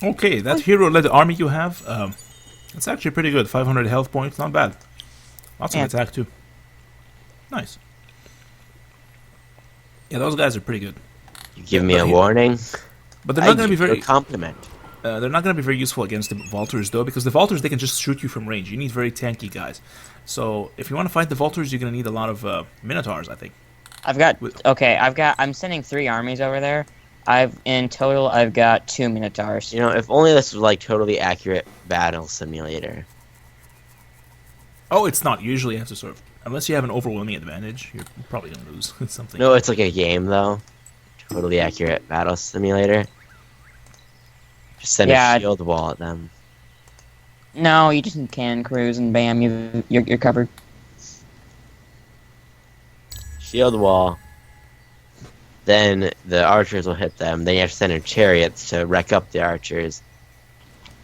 Okay, that hero-led army you have, it's actually pretty good. 500 health points, not bad. Lots of Yeah. attack too. Nice. Yeah, those guys are pretty good. You give me a warning. But they're I not going to be give you very. a compliment. They're not going to be very useful against the Vultures though, because the Vultures they can just shoot you from range. You need very tanky guys. So if you want to fight the Vultures, you're going to need a lot of Minotaurs, I think. I'm sending 3 armies over there. In total, I've got 2 Minotaurs. You know, if only this was like totally accurate battle simulator. Oh, it's not. You usually have to sort of, unless you have an overwhelming advantage, you're probably going to lose something. No, it's like a game though. Totally accurate battle simulator. Just send a shield wall at them. No, you just can cruise and bam, you're covered. Shield wall. Then the archers will hit them. Then you have to send in chariots to wreck up the archers.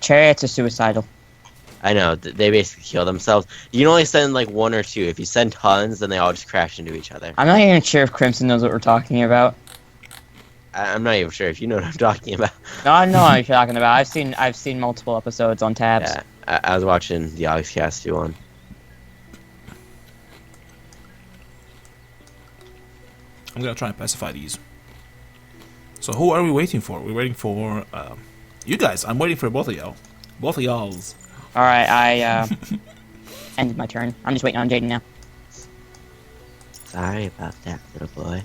Chariots are suicidal. I know, they basically kill themselves. You can only send like 1 or 2. If you send tons, then they all just crash into each other. I'm not even sure if Crimson knows what we're talking about. I'm not even sure if you know what I'm talking about. No, I know what you're talking about. I've seen multiple episodes on tabs. Yeah, I was watching the Oxcast do one. I'm going to try and pacify these. So who are we waiting for? We're waiting for you guys. I'm waiting for both of y'all. Both of y'alls. Alright, I ended my turn. I'm just waiting on Jaden now. Sorry about that, little boy.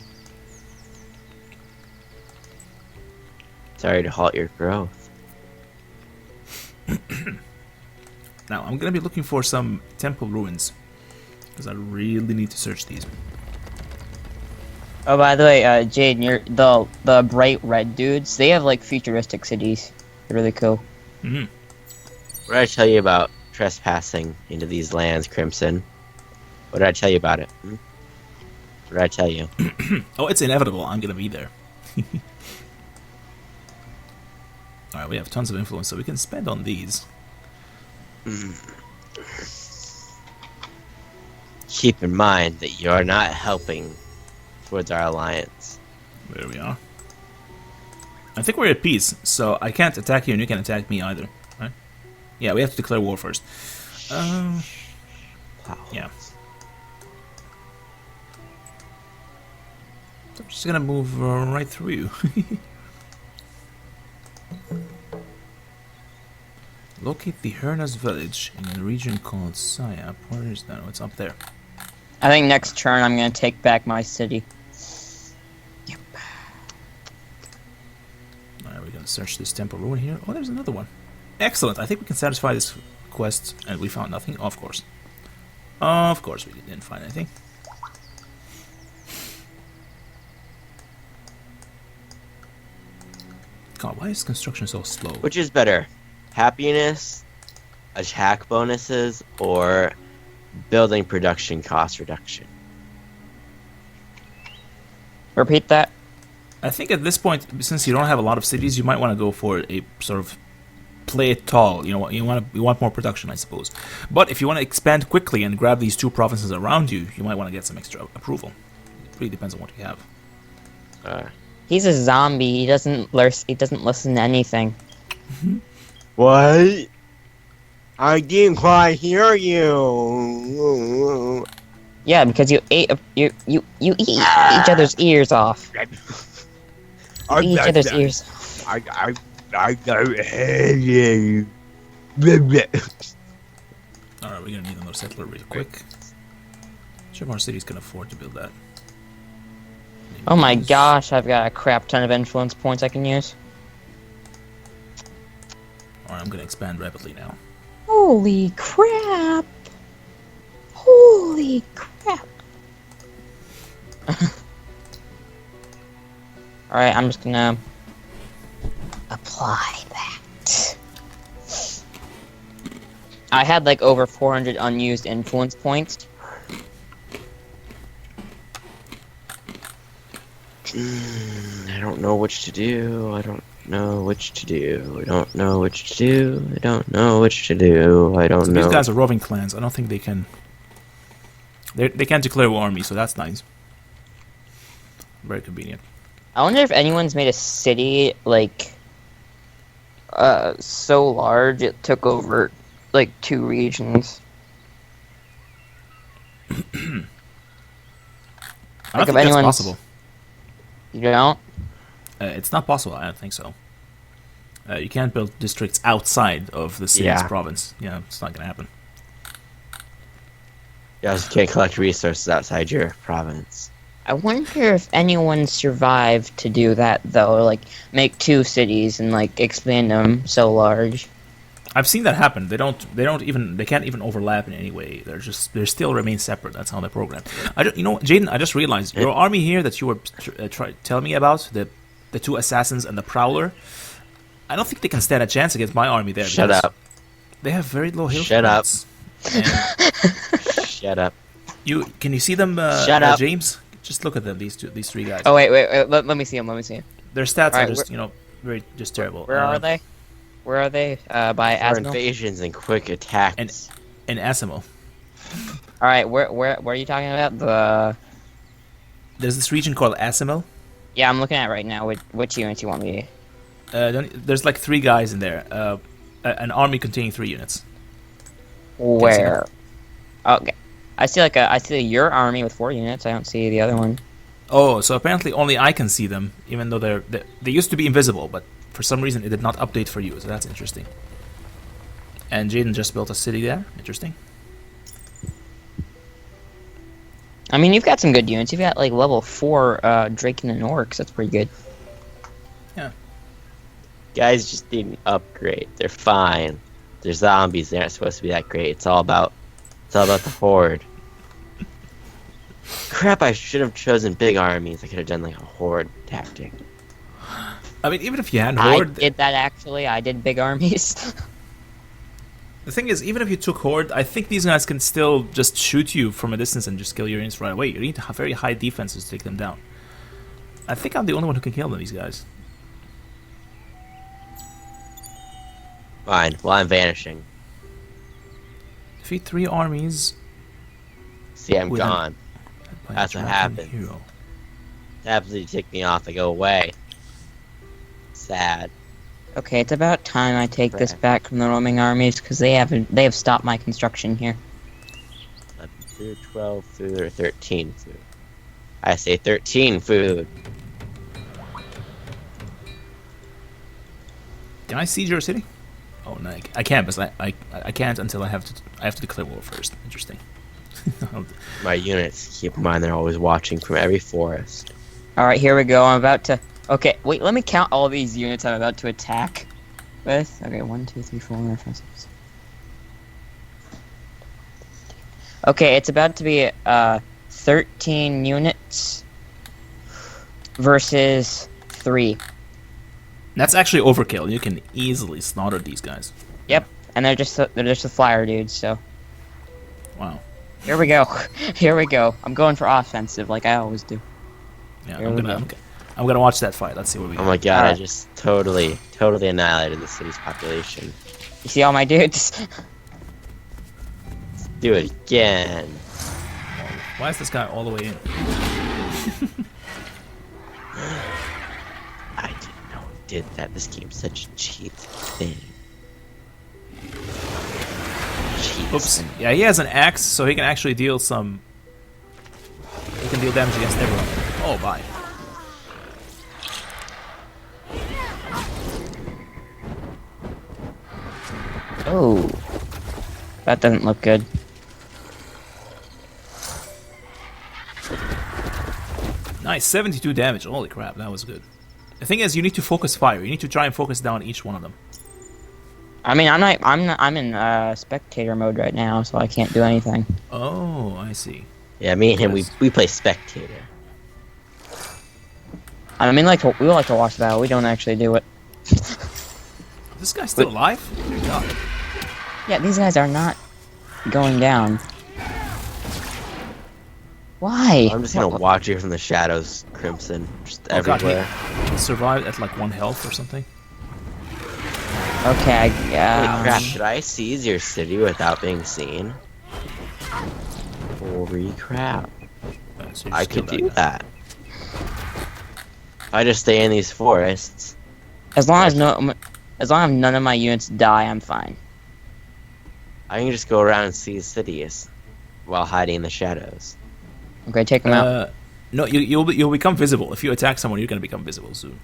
Sorry to halt your growth. Now, I'm going to be looking for some temple ruins. Because I really need to search these. Oh, by the way, Jaden, the bright red dudes, they have like futuristic cities. They're really cool. Mm-hmm. What did I tell you about trespassing into these lands, Crimson? What did I tell you about it? What did I tell you? Oh, it's inevitable. I'm going to be there. Alright, we have tons of influence, so we can spend on these. Keep in mind that you're not helping towards our alliance. There we are. I think we're at peace, so I can't attack you and you can't attack me either. Right? Yeah, we have to declare war first. Wow. Yeah. So I'm just gonna move right through you. Locate the Hernas village in a region called Sayap. Where is that? Oh, it's up there. I think next turn I'm gonna take back my city. Yep. Alright, we're gonna search this temple ruin here. Oh, there's another one. Excellent. I think we can satisfy this quest, and we found nothing. Of course. Of course, we didn't find anything. God, why is construction so slow? Which is better? Happiness, attack bonuses, or building production cost reduction? Repeat that. I think at this point, since you don't have a lot of cities, you might want to go for a sort of play it tall. You know, you want more production, I suppose. But if you want to expand quickly and grab these 2 provinces around you, you might want to get some extra approval. It really depends on what you have. He's a zombie. He doesn't listen to anything. What? I didn't quite hear you. Yeah, because you eat eat each other's ears off. You eat each other's ears. I don't hear you. Alright, we're gonna need another settler real quick. Sure, more cities can afford to build that. Oh my gosh, I've got a crap ton of influence points I can use. Alright, I'm gonna expand rapidly now. Holy crap! Holy crap! Alright, I'm just gonna apply that. I had like over 400 unused influence points. I don't know which to do. I don't know which to do. I don't know which to do. I don't know which to do. I don't know. These guys are roving clans. I don't think they can. They can't declare war on me, so that's nice. Very convenient. I wonder if anyone's made a city like so large it took over like 2 regions. I don't Like, if think that's anyone's- possible. You don't? It's not possible. I don't think so. You can't build districts outside of the city's Yeah. province. Yeah, it's not gonna happen. You also can't collect resources outside your province. I wonder if anyone survived to do that though, like make 2 cities and like expand them so large. I've seen that happen. They can't even overlap in any way. They still remain separate. That's how they're programmed. Jaden, I just realized your army here that you were telling me about, the 2 assassins and the prowler. I don't think they can stand a chance against my army there. Shut because up. They have very low health Shut up. points. And Shut up. can you see them, Shut up. James? Just look at them. These 3 guys. Oh wait, let me see them. Let me see them. Their stats Alright, are just very just terrible. Where are they? Where are they? By For Asmil? invasions and quick attacks. In Asimo. All right, where are you talking about? There's this region called Asimo. Yeah, I'm looking at it right now. Which units you want me? There's like 3 guys in there. An army containing 3 units. Where? Okay, I see your army with 4 units. I don't see the other one. Oh, so apparently only I can see them, even though they used to be invisible, but for some reason it did not update for you. So that's interesting. And Jaden just built a city there. Interesting. I mean, you've got some good units. You've got like level 4 Draken and Orcs. That's pretty good. Guys just need an upgrade. They're fine. They're zombies. They aren't supposed to be that great. It's all about the horde. Crap, I should have chosen big armies. I could have done like a horde tactic. I mean, even if you had I Horde, did that actually. I did big armies. the thing is, even if you took Horde, I think these guys can still just shoot you from a distance and just kill your units right away. You need very high defenses to take them down. I think I'm the only one who can kill them, these guys. Fine. Well, I'm vanishing. Defeat 3 armies. See, I'm With an- gone. by a That's what Draken happens. hero. They absolutely tick me off. I go away. Sad. Okay, it's about time I take this Right. back from the roaming armies because they have stopped my construction here. 11 food, 12 food, or 13 food. I say 13 food. Can I siege your city? Oh no, I can't. Because I can't until I have to declare war first. Interesting. My units, keep in mind, they're always watching from every forest. All right, here we go. I'm about to. Okay, wait. Let me count all these units I'm about to attack with. Okay, 1, 2, 3, 4, 5, 6. Okay, it's about to be 13 units versus 3. That's actually overkill. You can easily slaughter these guys. Yep, and they're just the flyer dudes. So Wow. here we go. Here we go. I'm going for offensive like I always do. Yeah, Here I'm we gonna watch that fight. Let's see what we Oh got. my god, I Alright. just totally annihilated the city's population. You see all my dudes? Do it again. Why is this guy all the way in? I didn't know it did that. This game's such a cheat thing. Cheats. Oops. Yeah, he has an axe, so he can actually deal some. He can deal damage against everyone. Oh, bye. Oh, that doesn't look good. Nice, 72 damage. Holy crap, that was good. The thing is, you need to focus fire. You need to try and focus down each one of them. I mean, I'm in spectator mode right now, so I can't do anything. Oh, I see. Yeah, me and him, Yes. we play spectator. I mean, we like to watch battle. We don't actually do it. Is this guy still alive? Dear God. Yeah, these guys are not going down. Why? I'm just gonna watch you from the shadows, Crimson, just Oh, God, everywhere. he survived at like 1 health or something. Okay, Holy crap, should I seize your city without being seen? Holy crap. So you I just killed could do guy. that. If I just stay in these forests. as long as As long as none of my units die, I'm fine. I can just go around and see cities while hiding in the shadows. Okay, take them out. No, you'll become visible. If you attack someone, you're gonna become visible soon.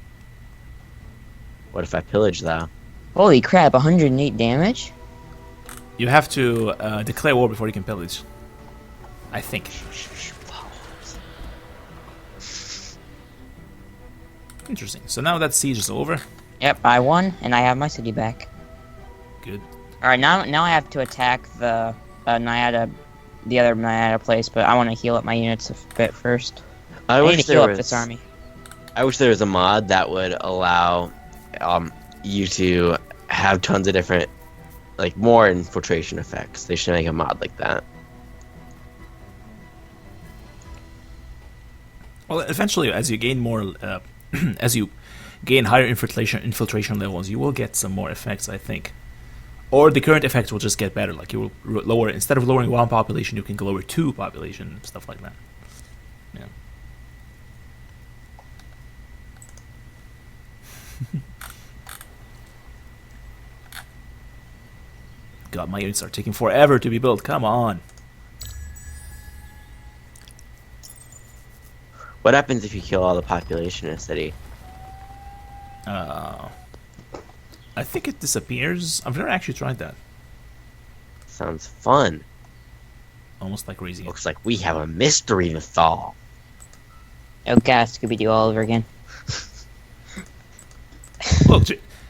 What if I pillage, though? Holy crap, 108 damage? You have to declare war before you can pillage. I think. Interesting. So now that siege is over. Yep, I won, and I have my city back. Good. Alright, now I have to attack the Nyada, the other Nyada place, but I want to heal up my units a bit first. I need to heal up this army. I wish there was a mod that would allow you to have tons of different, like, more infiltration effects. They should make a mod like that. Well, eventually, as you gain more, as you gain higher infiltration levels, you will get some more effects, I think. Or the current effects will just get better. Like you will lower, instead of lowering one population, you can lower two population, stuff like that. Yeah. God, my units are taking forever to be built. Come on. What happens if you kill all the population in a city? I think it disappears. I've never actually tried that. Sounds fun. Almost like raising it. Looks like we have a mystery to solve. Oh god, Scooby-Doo all over again. Look,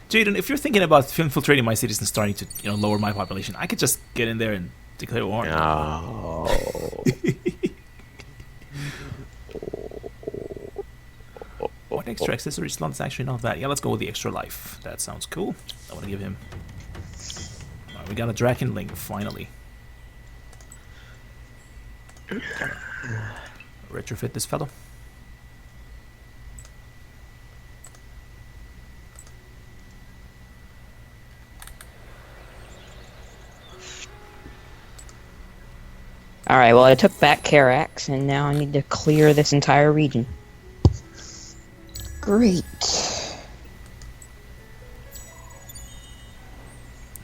Jaden, if you're thinking about infiltrating my cities and starting to, lower my population, I could just get in there and declare war. No. What extra accessory slot is actually not bad. Yeah, let's go with the extra life. That sounds cool. I want to give him. We got a Drakenling finally. Retrofit this fellow. Alright, well I took back Karax, and now I need to clear this entire region. Great.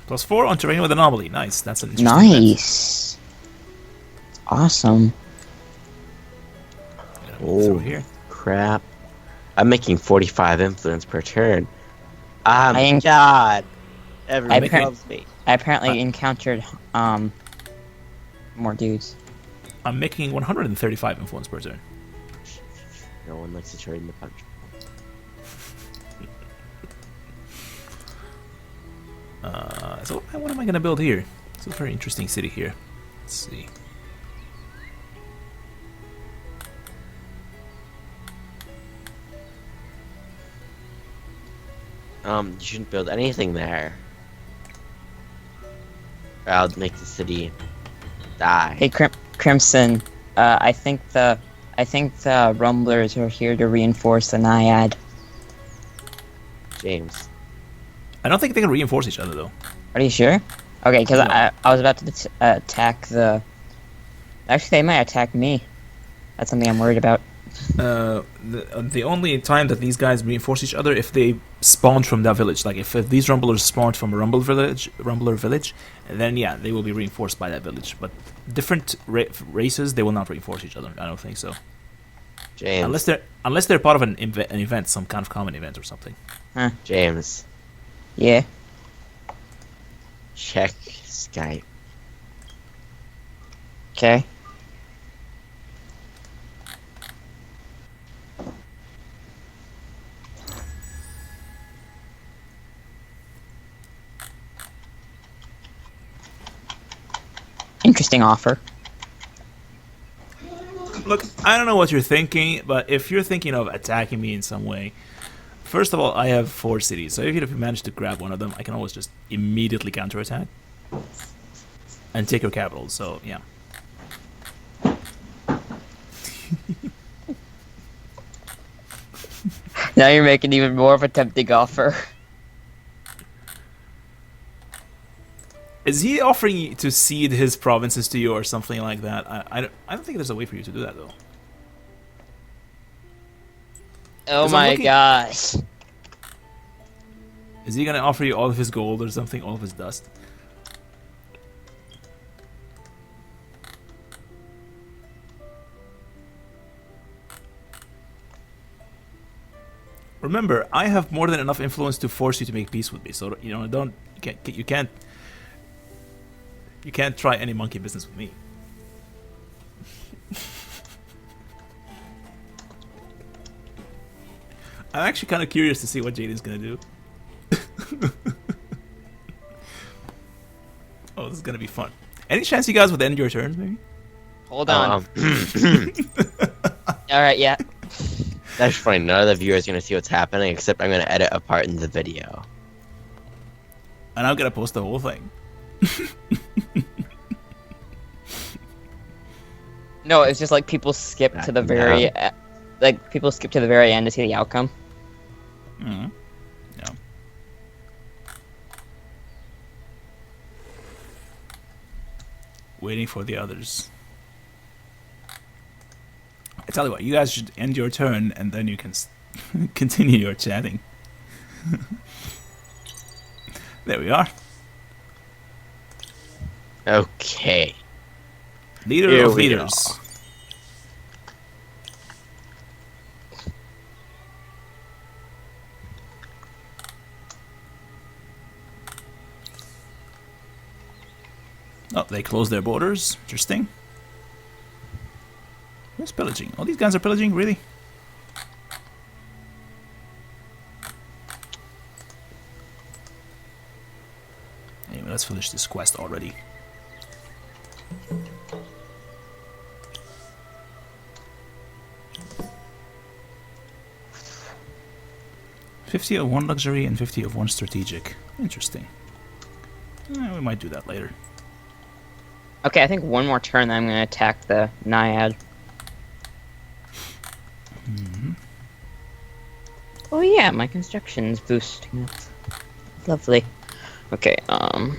+4 on terrain with anomaly. Nice. That's an interesting Nice. Awesome. Oh, here. Crap. I'm making 45 influence per turn. I God. Everybody appar- loves me. I apparently encountered more dudes. I'm making 135 influence per turn. No one likes to trade in the punch. So what am I going to build here? It's a very interesting city here. Let's see. You shouldn't build anything there. Or I'll make the city die. Hey, Crimson. I think the Rumblers are here to reinforce the Naiad. James. I don't think they can reinforce each other, though. Are you sure? Okay, because No. I was about to attack the. Actually, they might attack me. That's something I'm worried about. The only time that these guys reinforce each other if they spawn from that village. Like if these Rumblers spawned from a Rumbler village, then yeah, they will be reinforced by that village. But different races, they will not reinforce each other. I don't think so. James. Unless they're part of an event, some kind of common event or something. Huh? James. Yeah. Check Skype. Okay. Interesting offer. Look, I don't know what you're thinking, but if you're thinking of attacking me in some way, first of all, I have 4 cities, so even if you manage to grab one of them, I can always just immediately counterattack and take your capital. So yeah. Now you're making even more of a tempting offer. Is he offering to cede his provinces to you or something like that? I don't think there's a way for you to do that, though. Oh 'Cause my gosh. Is he gonna offer you all of his gold or something? All of his dust? Remember, I have more than enough influence to force you to make peace with me. So don't you can't try any monkey business with me. I'm actually kind of curious to see what Jaden's gonna do. Oh, this is gonna be fun. Any chance you guys would end your turns, maybe? Hold on. Alright, yeah. That's funny. None of the viewers are gonna see what's happening, except I'm gonna edit a part in the video. And I'm gonna post the whole thing. No, it's just like people skip to the very, people skip to the very end to see the outcome. Mm-hmm. Yeah. Waiting for the others. I tell you what, you guys should end your turn and then you can continue your chatting. There we are. Okay. Leader Here of we leaders. Oh, they closed their borders. Interesting. Who's pillaging? Oh, these guys are pillaging? Really? Anyway, let's finish this quest already. $50 of one luxury and $50 of one strategic. Interesting. We might do that later. Okay, I think one more turn, then I'm gonna attack the Naiad. Mm-hmm. Oh yeah, my construction's boosting up. Lovely. Okay, Gonna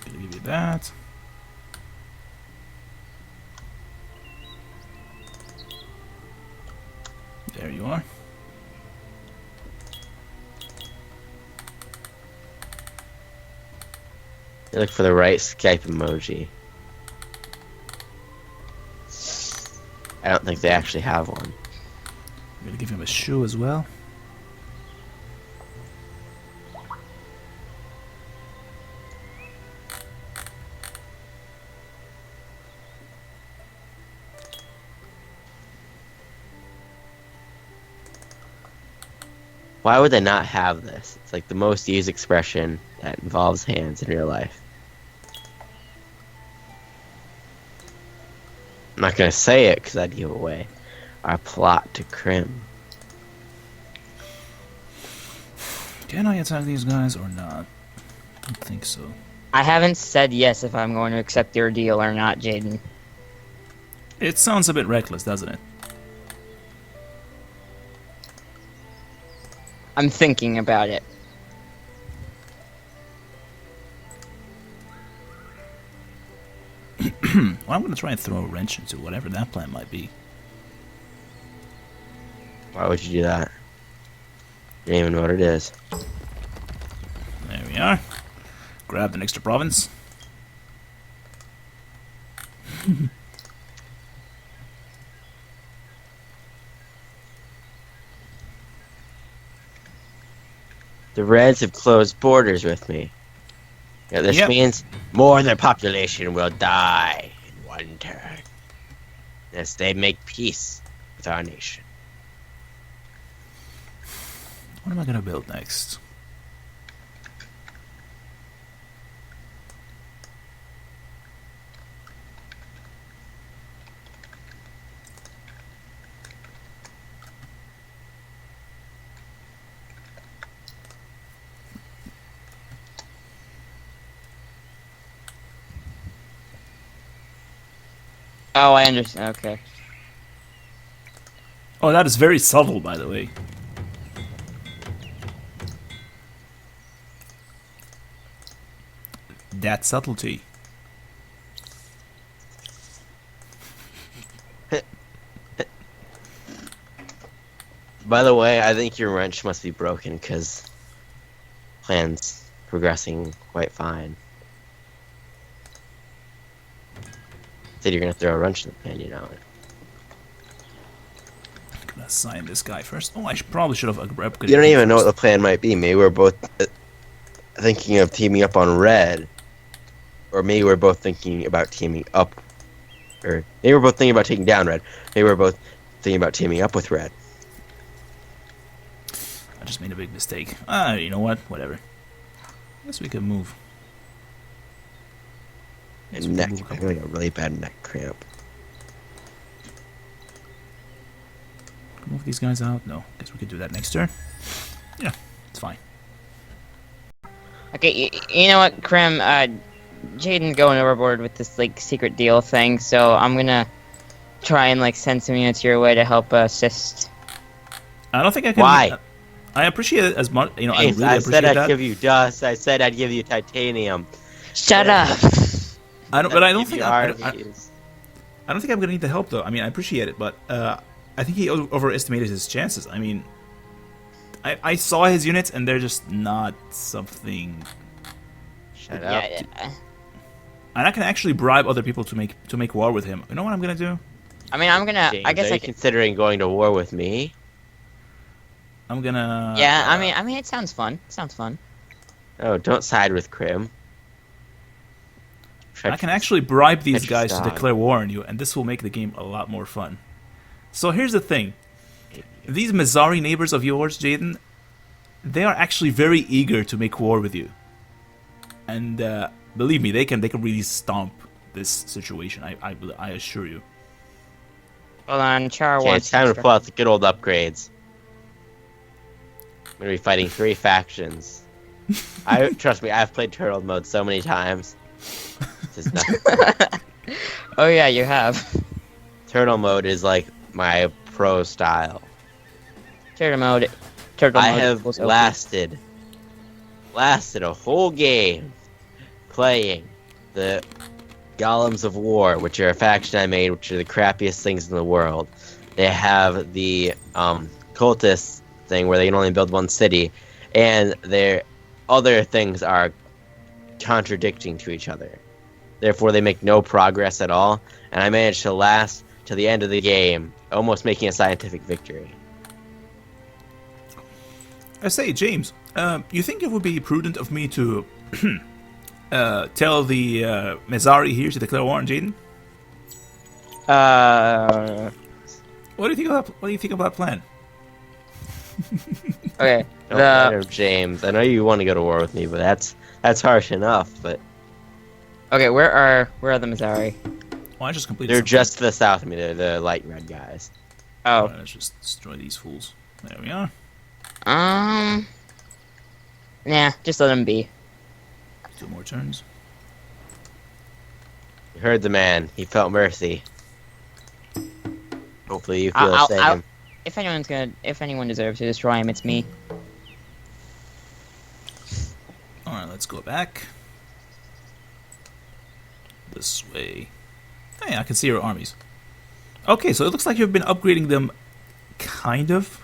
give you that. There you are. You look for the right Skype emoji. I don't think they actually have one. I'm gonna give him a shoe as well. Why would they not have this? It's like the most used expression that involves hands in real life. I'm not gonna say it because I'd give away our plot to Crim. Can I attack these guys or not? I don't think so. I haven't said yes if I'm going to accept your deal or not, Jaden. It sounds a bit reckless, doesn't it? I'm thinking about it. Well, I'm gonna try and throw a wrench into whatever that plan might be. Why would you do that? You don't even know what it is. There we are. Grab the next province. The Reds have closed borders with me. Yeah, this Yep. means more of their population will die in one turn. As they make peace with our nation. What am I gonna build next? Oh, I understand. Okay. Oh, that is very subtle, by the way. That subtlety. By the way, I think your wrench must be broken because plan's progressing quite fine. Said you're gonna throw a wrench in the pan, you know it. I'm gonna assign this guy first. Oh, probably should have upgraded. You don't him even know what first. the plan might be. Maybe we're both thinking of teaming up on red, or maybe we're both thinking about teaming up, or maybe we're both thinking about taking down red. Maybe we're both thinking about teaming up with red. I just made a big mistake. You know what? Whatever. I guess we can move. And neck, I feel like a really bad neck cramp. Move these guys out. No, guess we could do that next turn. Yeah, it's fine. Okay, you know what, Krim? Jaden's going overboard with this like secret deal thing, so I'm gonna try and like send some units your way to help assist. I don't think I can. Why? I appreciate it as much. You know, James, I really I appreciate said I'd that. give you dust. I said I'd give you titanium. Shut up! I don't, but I don't Give think you I RVs. don't think I'm gonna need the help though. I mean, I appreciate it, but I think he overestimated his chances. I mean, I saw his units and they're just not something. Shut up. Yeah, And I can actually bribe other people to make war with him. You know what I'm gonna do? I mean, I'm gonna. James, I guess are I you can. considering going to war with me? I'm gonna. Yeah, I mean, it sounds fun. It sounds fun. Oh, don't side with Krim. I can actually bribe these Treacherous guys to dog. declare war on you, and this will make the game a lot more fun. So here's the thing: these Mizari neighbors of yours, Jaden, they are actually very eager to make war with you, and believe me, they can really stomp this situation. I assure you. Hold on, Char Okay, wants. it's time to pull out the good old upgrades. I'm gonna be fighting 3 factions. Trust me, I've played turtle mode so many times. This is not- Oh yeah, you have. turtle mode is like my pro style. Turtle mode. Turtle I mode have equals OP. lasted a whole game playing the Golems of War, which are a faction I made, which are the crappiest things in the world. They have the cultist thing where they can only build one city, and their other things are contradicting to each other. Therefore, they make no progress at all, and I managed to last to the end of the game, almost making a scientific victory. I say, James, you think it would be prudent of me to tell the Mizari here to declare war on Jaden? What do you think of that? What do you think of that plan? Okay. Don't matter, James. I know you want to go to war with me, but that's harsh enough. But Okay, where are the Mizari? Well, I just completed. they're something. just to the south of me. They're the light red guys. Oh. Alright, let's just destroy these fools. There we are. Nah, just let them be. 2 more turns. You heard the man. He felt mercy. Hopefully, you feel the same. If anyone deserves to destroy him, it's me. Alright, let's go back. This way. Hey, I can see your armies. Okay, so it looks like you've been upgrading them, kind of.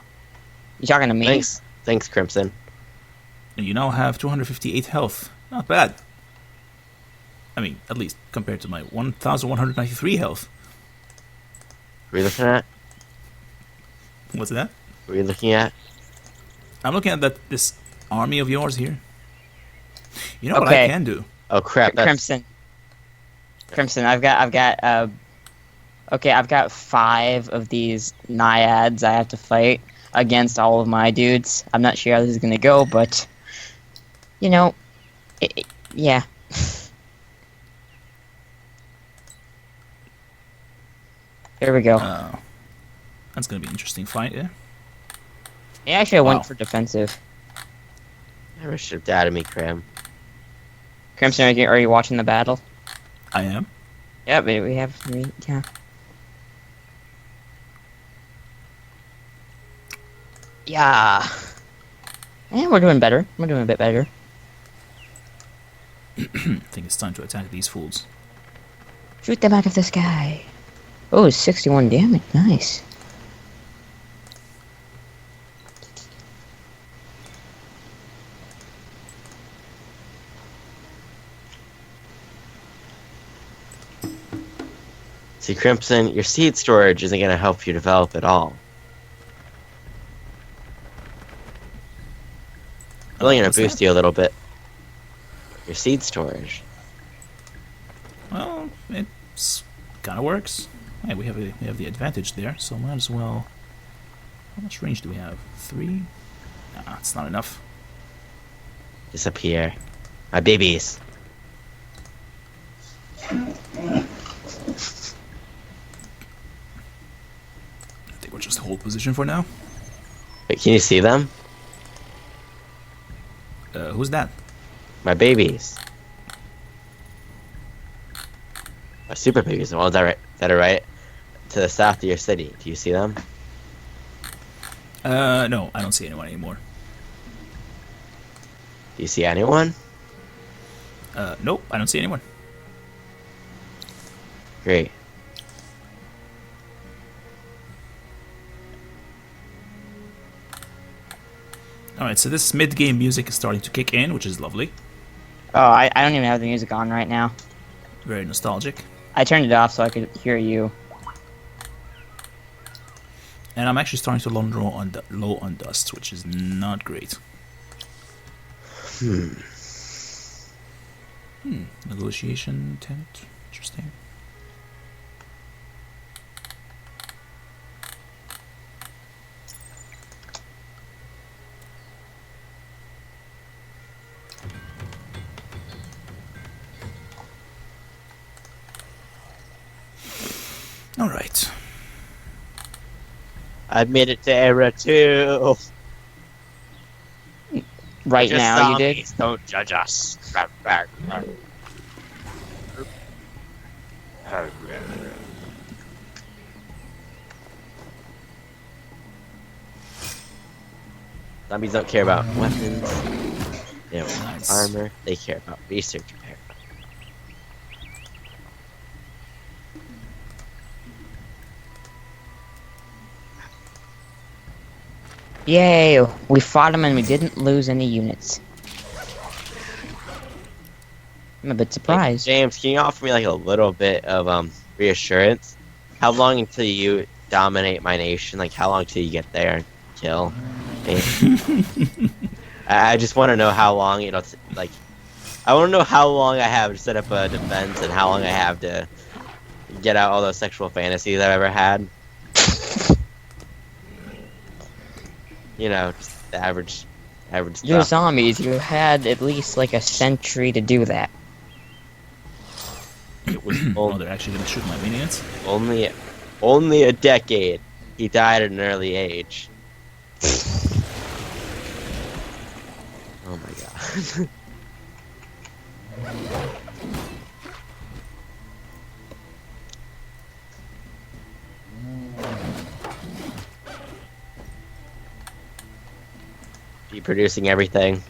You talking to me? Thanks, Crimson. And you now have 258 health. Not bad. I mean, at least compared to my 1,193 health. What are you looking at? What's that? What are you looking at? I'm looking at this army of yours here. You know what Okay. I can do? Oh crap! That's, Crimson. I've got 5 of these naiads I have to fight against all of my dudes. I'm not sure how this is gonna go, but you know, yeah. Here we go. That's gonna be an interesting fight, yeah? Yeah, actually, I Wow. went for defensive. never should have doubted me, Crim. Crimson, are you watching the battle? I am. Yeah, but we have. Yeah. Yeah. Yeah, we're doing better. We're doing a bit better. I think it's time to attack these fools. Shoot them out of the sky. Oh, 61 damage. Nice. See, Crimson, your seed storage isn't going to help you develop at all. It's only going what's to boost that? you a little bit. Your seed storage. Well, it kind of works. Hey, we have the advantage there, so might as well. How much range do we have? 3? Nah, it's not enough. Disappear. My babies. I think we'll just hold position for now. Wait, can you see them? Who's that? My babies. My super babies. The ones that are right to the south of your city. Do you see them? No, I don't see anyone anymore. Do you see anyone? Nope, I don't see anyone. Great. Alright, so this mid-game music is starting to kick in, which is lovely. Oh, I don't even have the music on right now. Very nostalgic. I turned it off so I could hear you. And I'm actually starting to run low on dust, which is not great. Negotiation tent. Interesting. All right. I made it to Era 2. Right Just now, you did? zombies, don't judge us. Zombies don't care about weapons. They don't want Nice. armor. They care about research repair. Yay! We fought him and we didn't lose any units. I'm a bit surprised. James, can you offer me like a little bit of reassurance? How long until you dominate my nation? Like how long till you get there and kill me? I just want to know how long like. I want to know how long I have to set up a defense and how long I have to get out all those sexual fantasies I've ever had. You know, just the average You're stuff. zombies. You had at least like a century to do that. It was Oh, they're actually gonna shoot my minions. only a decade. He died at an early age. Oh my god. Be producing everything.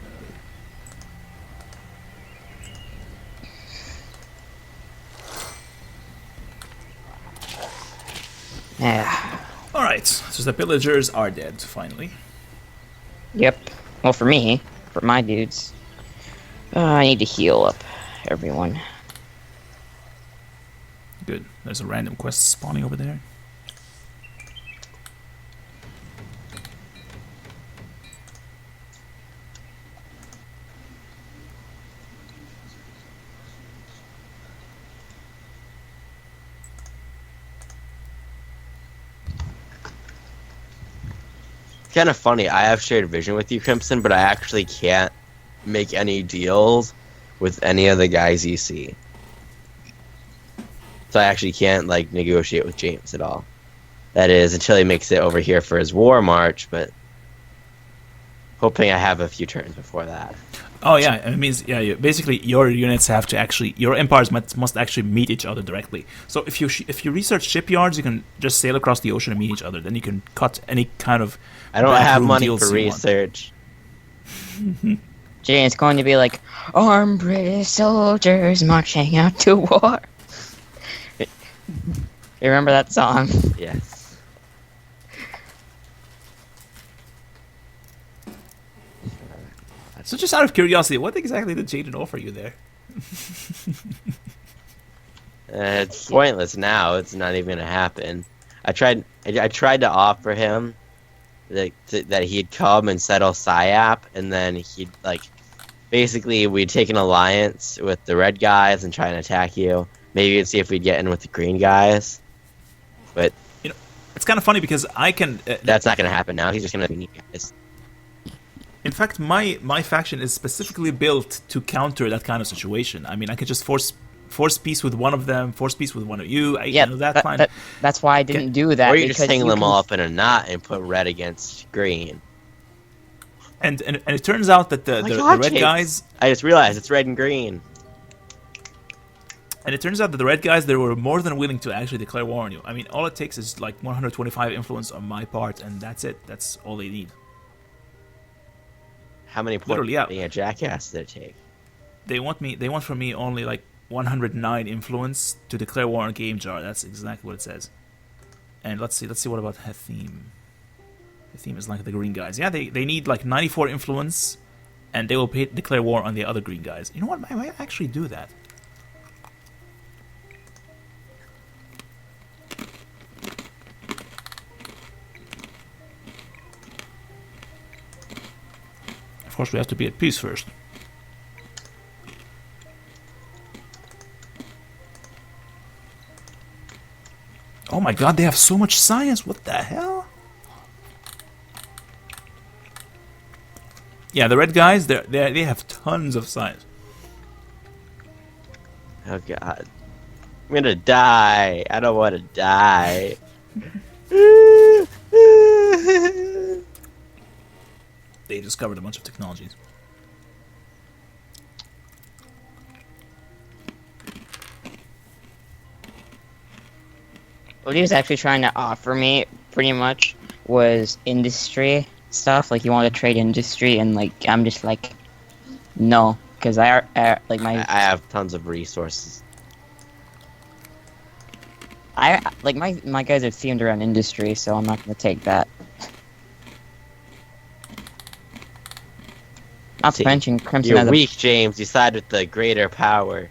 Yeah. All right, so the pillagers are dead finally. Yep. Well, for me, for my dudes, I need to heal up everyone. Good. There's a random quest spawning over there. It's kind of funny. I have shared vision with you, Crimson, but I actually can't make any deals with any of the guys you see. So I actually can't like negotiate with James at all. That is until he makes it over here for his war march, but hoping I have a few turns before that. Oh yeah, it means basically your units have to actually your empires must actually meet each other directly. So if you research shipyards, you can just sail across the ocean and meet each other. Then you can cut any kind of. I don't have backroom money deals for you want. research. Jay, it's going to be like armed British soldiers marching out to war. You remember that song? Yes. So just out of curiosity, what exactly did Jaden offer you there? It's pointless now. It's not even gonna happen. I tried to offer him that he'd come and settle PSYOP, and then he'd like basically we'd take an alliance with the red guys and try and attack you. Maybe we'd see if we'd get in with the green guys. But it's kind of funny because I can. That's not gonna happen now. He's just gonna be guys. In fact, my faction is specifically built to counter that kind of situation. I mean, I could just force peace with one of them, force peace with one of you. That's why I didn't do that. Or you just tangle them all up in a knot and put red against green. And it turns out that the red guys... I just realized it's red and green. And it turns out that the red guys, they were more than willing to actually declare war on you. I mean, all it takes is like 125 influence on my part, and that's it. That's all they need. How many points being a jackass did it take? They want from me only like 109 influence to declare war on Game Jar. That's exactly what it says. And let's see what about Hathim. Hathim is like the green guys. Yeah, they need like 94 influence, and they will declare war on the other green guys. You know what? I might actually do that. Of course, we have to be at peace first. Oh my god, they have so much science. What the hell? Yeah, the red guys, they have tons of science. Oh god. I'm gonna die. I don't want to die. They discovered a bunch of technologies. What he was actually trying to offer me, pretty much, was industry stuff. Like, he wanted to trade industry, and like, I'm just like, no, because I have tons of resources. My guys are themed around industry, so I'm not gonna take that. Not to mention Crimson. You're weak, James. You side with the greater power.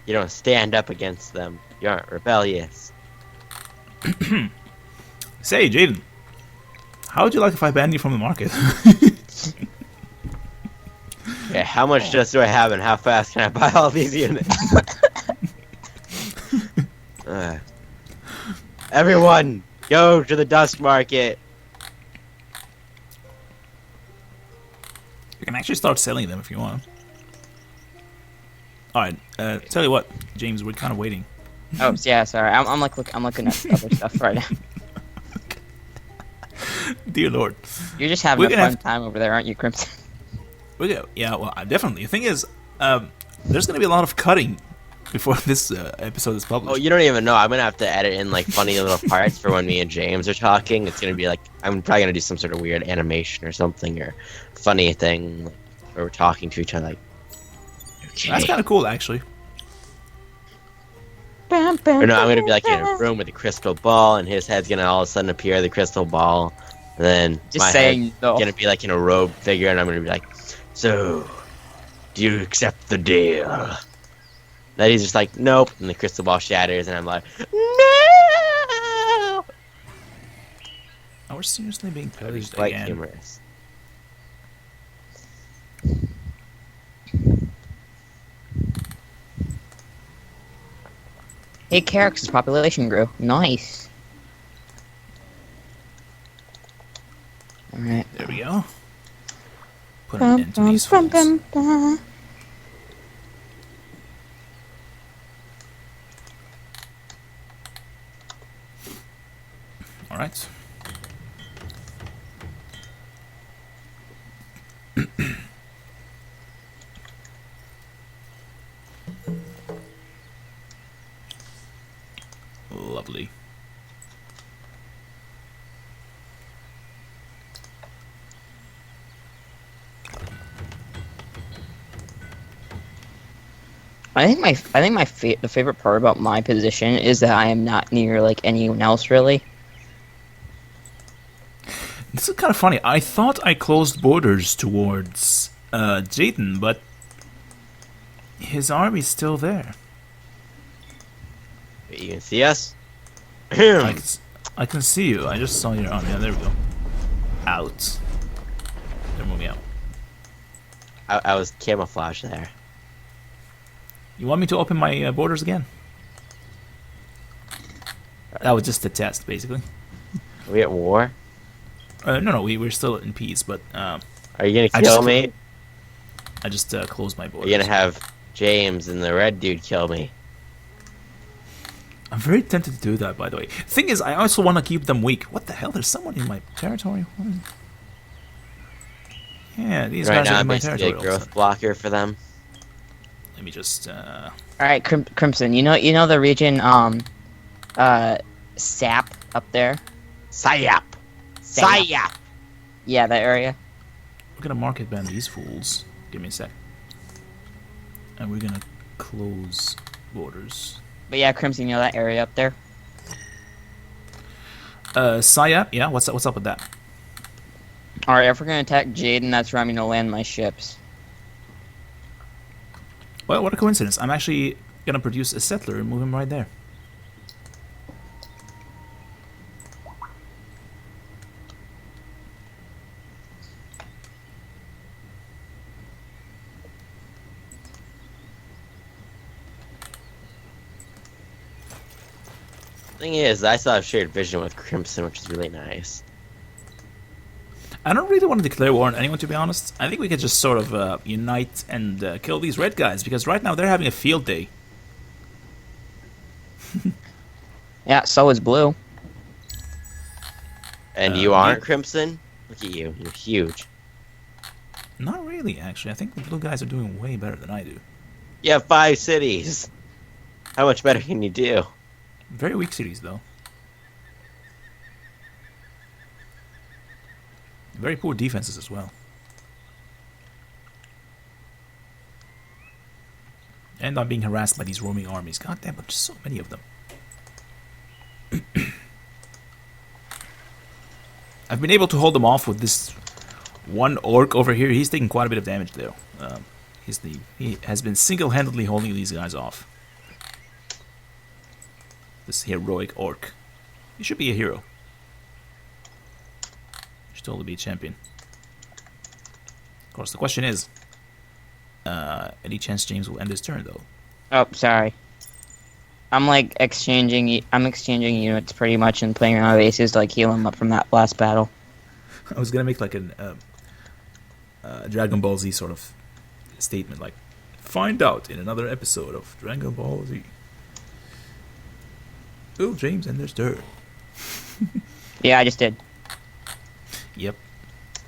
You don't stand up against them. You aren't rebellious. Say, Jaden, how would you like if I banned you from the market? Okay, how much just do I have, and how fast can I buy all these units? Everyone, go to the dust market. You can actually start selling them if you want. Alright, tell you what, James, we're kind of waiting. Oh, yeah, sorry. I'm looking at other stuff right now. Dear Lord. You're just having a fun time over there, aren't you, Crimson? Yeah, well, definitely. The thing is, there's going to be a lot of cutting before this episode is published. Oh, you don't even know. I'm going to have to edit in, like, funny little parts for when me and James are talking. It's going to be, like, I'm probably going to do some sort of weird animation or something, or funny thing, like, where we're talking to each other, like, okay. That's kind of cool, actually. Or no, I'm going to be, like, in a room with a crystal ball, and his head's going to all of a sudden appear the crystal ball, and then just my head's going to be, like, in a robe figure, and I'm going to be like, so, do you accept the deal? Then he's just like, nope, and the crystal ball shatters, and I'm like, no! Oh, we're seriously being pillaged quite again. humorous. Hey, Carrick's population grew. Nice. Alright. There we go. Put an end to these fools. Alright. Lovely. I think the favorite part about my position is that I am not near like anyone else really. This is kind of funny. I thought I closed borders towards Jaden, but his army's still there. Wait, you can see us? I can see you. I just saw your arm. Yeah, there we go. Out. They're moving out. I was camouflaged there. You want me to open my borders again? That was just a test, basically. Are we at war? No, we're still in peace, but Are you gonna I kill just- me? I just closed my Are borders. you gonna have James and the red dude kill me? I'm very tempted to do that, by the way. Thing is, I also want to keep them weak. What the hell? There's someone in my territory? Yeah, these Right guys now, are in I'm my basically territory a also. growth blocker for them. Let me just... All right, Crimson. You know the region Sap up there. Sayap! Sayap. Sayap! Yeah, that area. We're gonna market ban these fools. Give me a sec. And we're gonna close borders. But yeah, Crimson, you know that area up there. Saya, yeah, what's up with that? All right, if we're gonna attack Jaden, that's where I'm gonna land my ships. Well, what a coincidence. I'm actually gonna produce a settler and move him right there. Thing is, I still have shared vision with Crimson, which is really nice. I don't really want to declare war on anyone, to be honest. I think we could just sort of unite and kill these red guys, because right now they're having a field day. Yeah, so is Blue. And you aren't yeah. Crimson? Look at you, you're huge. Not really, actually. I think the blue guys are doing way better than I do. You have 5 cities! How much better can you do? Very weak cities, though. Very poor defenses as well. And I'm being harassed by these roaming armies. God damn, there's so many of them. I've been able to hold them off with this one orc over here. He's taking quite a bit of damage, though. He has been single-handedly holding these guys off. This heroic orc. He should be a hero. Should totally be a champion. Of course, the question is, any chance James will end his turn, though? Oh, sorry. I'm like exchanging units pretty much and playing around with aces to like heal him up from that last battle. I was gonna make like an Dragon Ball Z sort of statement, like, find out in another episode of Dragon Ball Z. Oh, James, and there's dirt. Yeah, I just did. Yep.